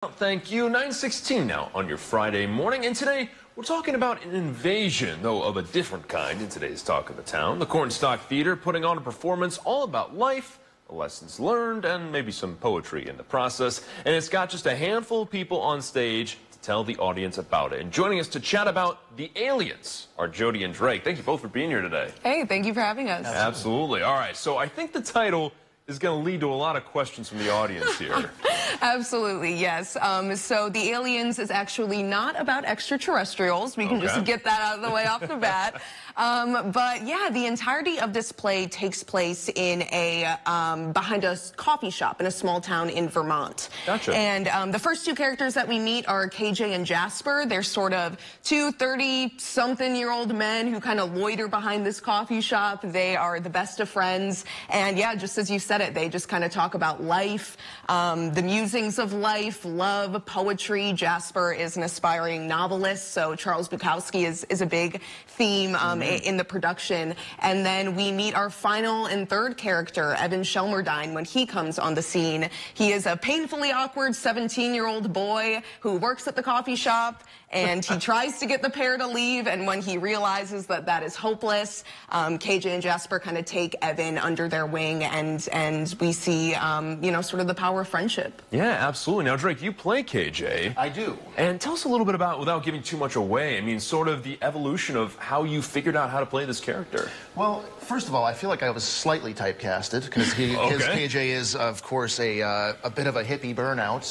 Thank you. 9:16 now on your Friday morning, and today we're talking about an invasion, though of a different kind in today's Talk of the Town. The Cornstock Theater putting on a performance all about life, the lessons learned, and maybe some poetry in the process. And it's got just a handful of people on stage to tell the audience about it. And joining us to chat about the aliens are Jody and Drake. Thank you both for being here today. Hey, thank you for having us. Absolutely. All right, so I think the title is going to lead to a lot of questions from the audience here. Absolutely, yes. So the aliens is actually not about extraterrestrials. We can just get that out of the way off the bat. But yeah, the entirety of this play takes place in a behind a coffee shop in a small town in Vermont. Gotcha. And the first two characters that we meet are KJ and Jasper. They're sort of two 30-something-year-old men who kind of loiter behind this coffee shop. They are the best of friends. And yeah, just as you said it, they just kind of talk about life, the musings of life, love, poetry. Jasper is an aspiring novelist, so Charles Bukowski is a big theme in the production. And then we meet our final and third character, Evan Shelmerdine, when he comes on the scene. He is a painfully awkward 17-year-old boy who works at the coffee shop, and he tries to get the pair to leave, and when he realizes that that is hopeless, KJ and Jasper kind of take Evan under their wing, and we see, you know, sort of the power of friendship. Yeah, absolutely. Now, Drake, you play KJ. I do. And tell us a little bit about, without giving too much away, I mean, sort of the evolution of how you figured out how to play this character. Well, first of all, I feel like I was slightly typecasted because KJ is, of course, a bit of a hippie burnout,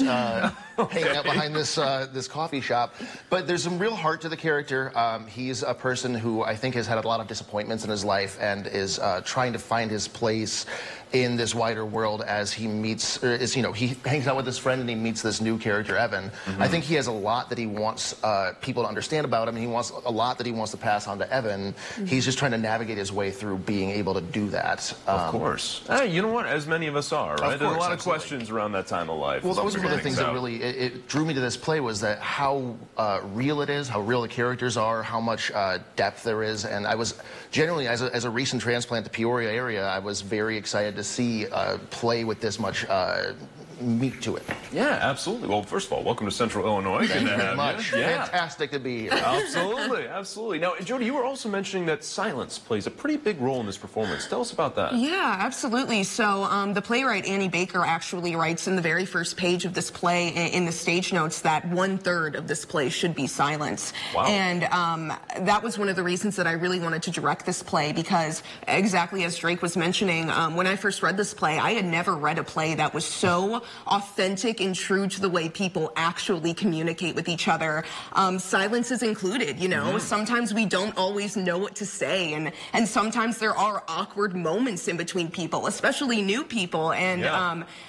hanging out behind this coffee shop. But there's some real heart to the character. He's a person who I think has had a lot of disappointments in his life and is trying to find his place in this wider world as he meets, he hangs out with his friend and he meets this new character, Evan. I think he has a lot that he wants people to understand about him. He wants a lot that he wants to pass on to Evan. He's just trying to navigate his way through being able to do that. Of course. Hey, you know what? As many of us are, right? There's a lot of questions around that time of life. Well, those are one of the things that really it drew me to this play, was that how real it is, how real the characters are, how much depth there is. And I was generally, as a recent transplant to Peoria area, I was very excited to see play with this much meat to it. Yeah, absolutely. Well, first of all, welcome to Central Illinois. Thank you very much. Yeah. Fantastic to be here. Absolutely, absolutely. Now, Jody, you were also mentioning that silence plays a pretty big role in this performance. Tell us about that. Yeah, absolutely. So the playwright Annie Baker actually writes in the very first page of this play in the stage notes that 1/3 of this play should be silence. Wow. And that was one of the reasons that I really wanted to direct this play, because exactly as Drake was mentioning, when I first read this play, I had never read a play that was so authentic and true to the way people actually communicate with each other. Silence is included, you know. Sometimes we don't always know what to say, and sometimes there are awkward moments in between people, especially new people. And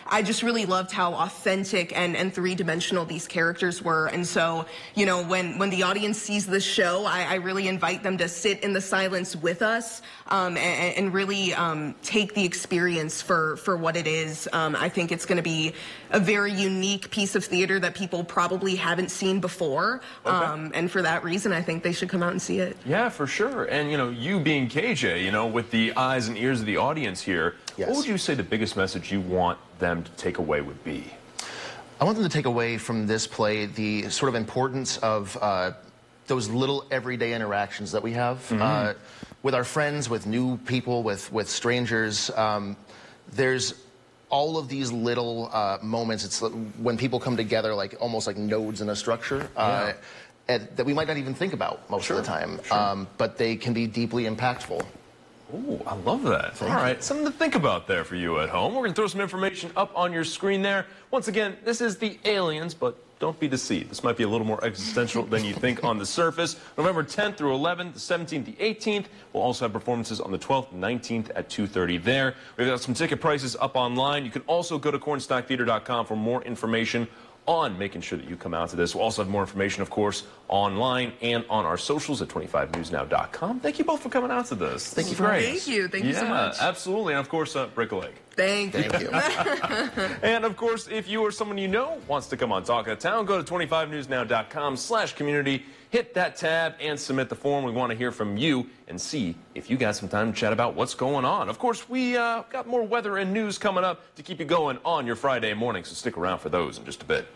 I just really loved how authentic and three-dimensional these characters were. And so, you know, when the audience sees this show, I really invite them to sit in the silence with us and really take the experience for what it is. I think it's going to be a very unique piece of theater that people probably haven't seen before. And for that reason, I think they should come out and see it. Yeah, for sure. And, you know, you being KJ, you know, with the eyes and ears of the audience here, what would you say the biggest message you want them to take away would be? I want them to take away from this play the sort of importance of those little everyday interactions that we have with our friends, with new people, with strangers. There's all of these little moments. It's when people come together, like almost like nodes in a structure that we might not even think about most of the time, but they can be deeply impactful. Ooh, I love that. All right, something to think about there for you at home. We're going to throw some information up on your screen there. Once again, this is the aliens, but don't be deceived. This might be a little more existential than you think on the surface. November 10th through 11th, the 17th, the 18th. We'll also have performances on the 12th and 19th at 2:30 there. We've got some ticket prices up online. You can also go to cornstocktheater.com for more information on making sure that you come out to this. We'll also have more information, of course, online and on our socials at 25newsnow.com. Thank you both for coming out to this. Thank you for Thank you. Thank you so much. Absolutely. And, of course, break a leg. Thank you. And, of course, if you or someone you know wants to come on Talk of the Town, go to 25newsnow.com/community. Hit that tab and submit the form. We want to hear from you and see if you got some time to chat about what's going on. Of course, we got more weather and news coming up to keep you going on your Friday morning, so stick around for those in just a bit.